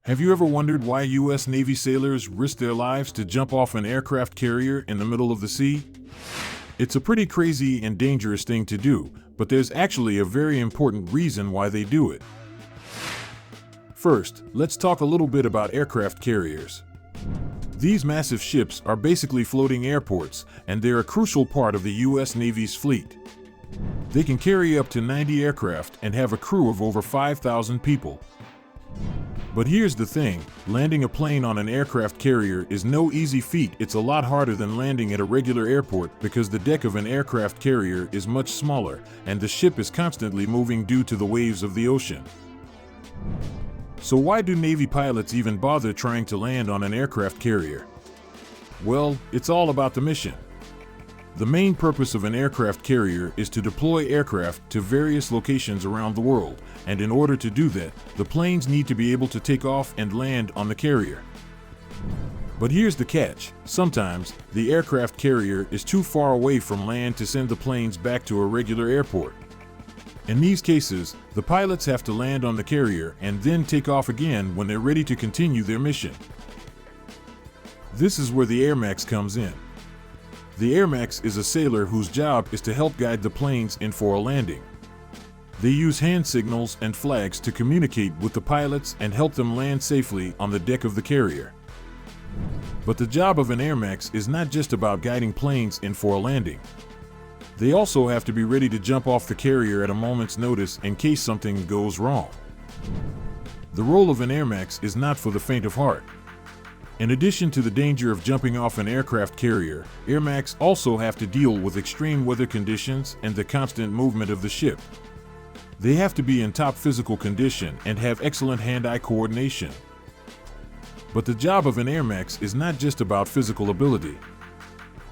Have you ever wondered why U.S. Navy sailors risk their lives to jump off an aircraft carrier in the middle of the sea? It's a pretty crazy and dangerous thing to do, but there's actually a very important reason why they do it. First, let's talk a little bit about aircraft carriers. These massive ships are basically floating airports, and they're a crucial part of the U.S. Navy's fleet. They can carry up to 90 aircraft and have a crew of over 5,000 people. But here's the thing, landing a plane on an aircraft carrier is no easy feat. It's a lot harder than landing at a regular airport because the deck of an aircraft carrier is much smaller, and the ship is constantly moving due to the waves of the ocean. So why do Navy pilots even bother trying to land on an aircraft carrier? Well, it's all about the mission. The main purpose of an aircraft carrier is to deploy aircraft to various locations around the world, and in order to do that, the planes need to be able to take off and land on the carrier. But here's the catch: sometimes, the aircraft carrier is too far away from land to send the planes back to a regular airport. In these cases, the pilots have to land on the carrier and then take off again when they're ready to continue their mission. This is where the airmax comes in. The airmax is a sailor whose job is to help guide the planes in for a landing. They use hand signals and flags to communicate with the pilots and help them land safely on the deck of the carrier. But the job of an airmax is not just about guiding planes in for a landing. They also have to be ready to jump off the carrier at a moment's notice in case something goes wrong. The role of an airmax is not for the faint of heart. In addition to the danger of jumping off an aircraft carrier, airmax also have to deal with extreme weather conditions and the constant movement of the ship. They have to be in top physical condition and have excellent hand-eye coordination. But the job of an airmax is not just about physical ability.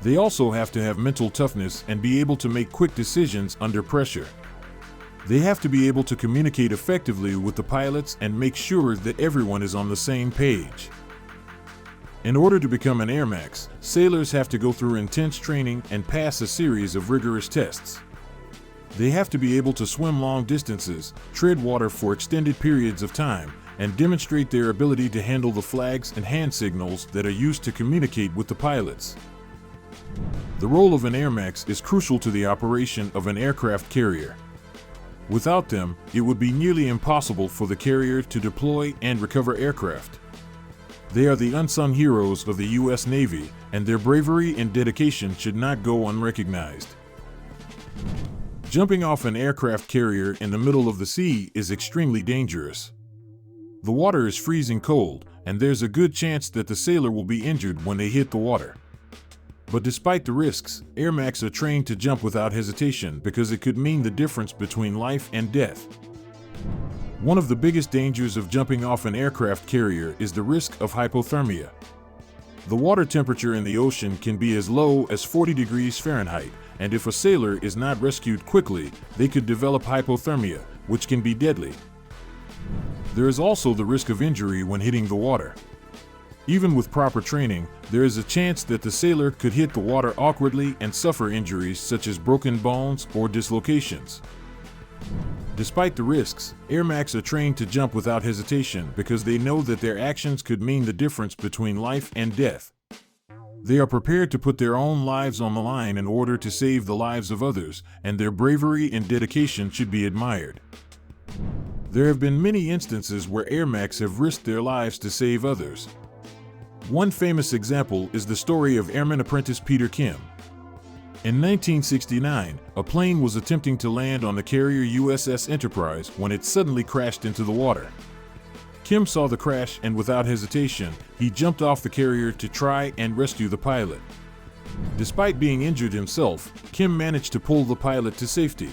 They also have to have mental toughness and be able to make quick decisions under pressure. They have to be able to communicate effectively with the pilots and make sure that everyone is on the same page. In order to become an airmax, sailors have to go through intense training and pass a series of rigorous tests. They have to be able to swim long distances, tread water for extended periods of time, and demonstrate their ability to handle the flags and hand signals that are used to communicate with the pilots. The role of an airmax is crucial to the operation of an aircraft carrier. Without them, it would be nearly impossible for the carrier to deploy and recover aircraft. They are the unsung heroes of the U.S. Navy, and their bravery and dedication should not go unrecognized. Jumping off an aircraft carrier in the middle of the sea is extremely dangerous. The water is freezing cold, and there's a good chance that the sailor will be injured when they hit the water. But despite the risks, airmax are trained to jump without hesitation because it could mean the difference between life and death. One of the biggest dangers of jumping off an aircraft carrier is the risk of hypothermia. The water temperature in the ocean can be as low as 40 degrees Fahrenheit, and if a sailor is not rescued quickly, they could develop hypothermia, which can be deadly. There is also the risk of injury when hitting the water. Even with proper training, there is a chance that the sailor could hit the water awkwardly and suffer injuries such as broken bones or dislocations. Despite the risks, airmax are trained to jump without hesitation because they know that their actions could mean the difference between life and death. They are prepared to put their own lives on the line in order to save the lives of others, and their bravery and dedication should be admired. There have been many instances where airmax have risked their lives to save others. One famous example is the story of Airman Apprentice Peter Kim. In 1969, a plane was attempting to land on the carrier USS Enterprise when it suddenly crashed into the water. Kim saw the crash and without hesitation, he jumped off the carrier to try and rescue the pilot. Despite being injured himself, Kim managed to pull the pilot to safety.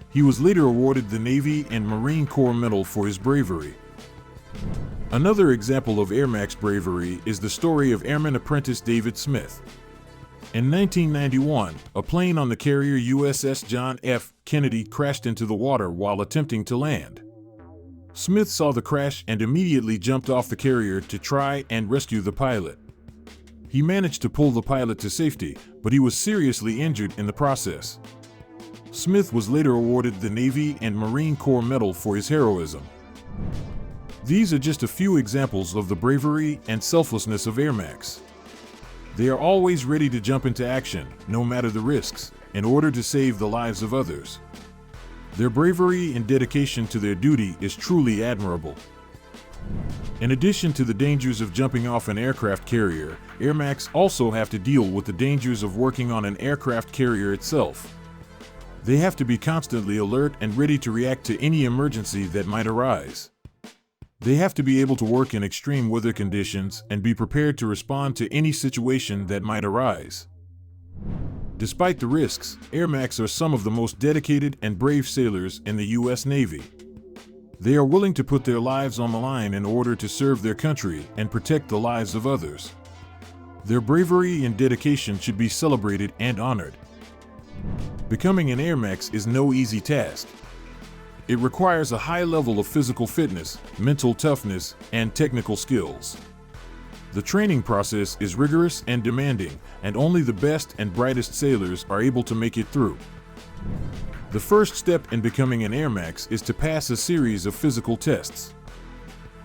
He was later awarded the Navy and Marine Corps Medal for his bravery. Another example of airmax bravery is the story of Airman Apprentice David Smith. In 1991, a plane on the carrier USS John F. Kennedy crashed into the water while attempting to land. Smith saw the crash and immediately jumped off the carrier to try and rescue the pilot. He managed to pull the pilot to safety, but he was seriously injured in the process. Smith was later awarded the Navy and Marine Corps Medal for his heroism. These are just a few examples of the bravery and selflessness of Air Max. They are always ready to jump into action, no matter the risks, in order to save the lives of others. Their bravery and dedication to their duty is truly admirable. In addition to the dangers of jumping off an aircraft carrier, Air Max also have to deal with the dangers of working on an aircraft carrier itself. They have to be constantly alert and ready to react to any emergency that might arise. They have to be able to work in extreme weather conditions and be prepared to respond to any situation that might arise. Despite the risks, Air Max are some of the most dedicated and brave sailors in the U.S. Navy. They are willing to put their lives on the line in order to serve their country and protect the lives of others. Their bravery and dedication should be celebrated and honored. Becoming an Air Max is no easy task. It requires a high level of physical fitness, mental toughness, and technical skills. The training process is rigorous and demanding, and only the best and brightest sailors are able to make it through. The first step in becoming an Air Max is to pass a series of physical tests.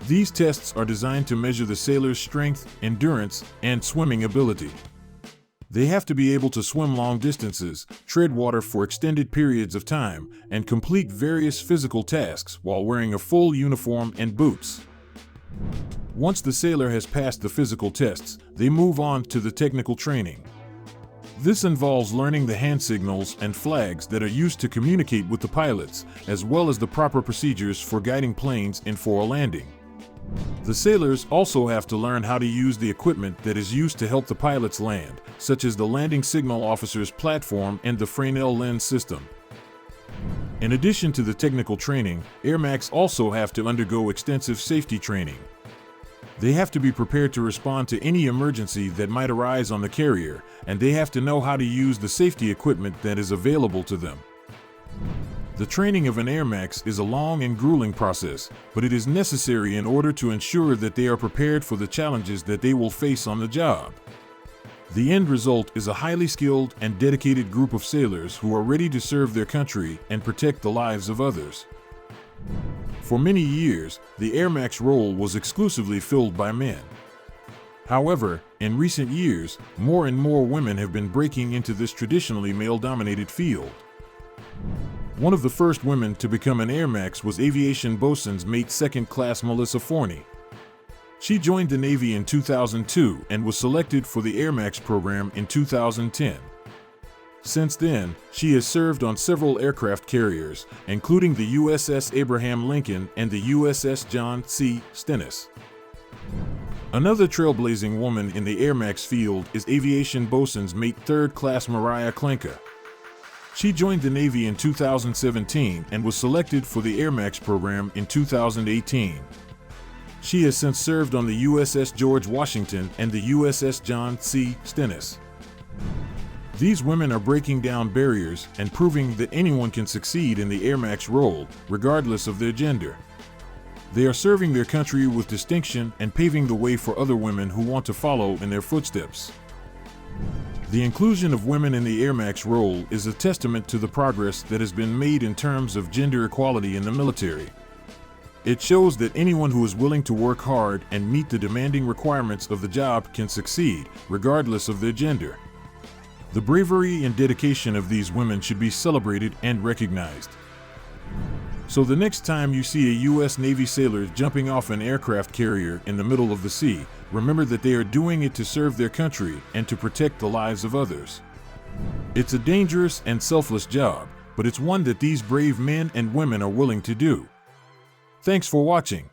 These tests are designed to measure the sailor's strength, endurance, and swimming ability. They have to be able to swim long distances, tread water for extended periods of time, and complete various physical tasks while wearing a full uniform and boots. Once the sailor has passed the physical tests, they move on to the technical training. This involves learning the hand signals and flags that are used to communicate with the pilots, as well as the proper procedures for guiding planes in for a landing. The sailors also have to learn how to use the equipment that is used to help the pilots land, such as the landing signal officer's platform and the Fresnel lens system. In addition to the technical training, Air Max also have to undergo extensive safety training. They have to be prepared to respond to any emergency that might arise on the carrier, and they have to know how to use the safety equipment that is available to them. The training of an Air Max is a long and grueling process, but it is necessary in order to ensure that they are prepared for the challenges that they will face on the job. The end result is a highly skilled and dedicated group of sailors who are ready to serve their country and protect the lives of others. For many years, the Air Max role was exclusively filled by men. However, in recent years, more and more women have been breaking into this traditionally male-dominated field. One of the first women to become an Air Max was aviation bosun's mate second class Melissa Forney. She joined the Navy in 2002 and was selected for the Air Max program in 2010. Since then, she has served on several aircraft carriers, including the USS Abraham Lincoln and the USS John C. Stennis. Another trailblazing woman in the Air Max field is aviation bosun's mate third class Mariah Klenka. She joined the Navy in 2017 and was selected for the Air Max program in 2018. She has since served on the USS George Washington and the USS John C. Stennis. These women are breaking down barriers and proving that anyone can succeed in the Air Max role, regardless of their gender. They are serving their country with distinction and paving the way for other women who want to follow in their footsteps. The inclusion of women in the Air Max role is a testament to the progress that has been made in terms of gender equality in the military. It shows that anyone who is willing to work hard and meet the demanding requirements of the job can succeed, regardless of their gender. The bravery and dedication of these women should be celebrated and recognized. So the next time you see a U.S. Navy sailor jumping off an aircraft carrier in the middle of the sea, remember that they are doing it to serve their country and to protect the lives of others. It's a dangerous and selfless job, but it's one that these brave men and women are willing to do. Thanks for watching.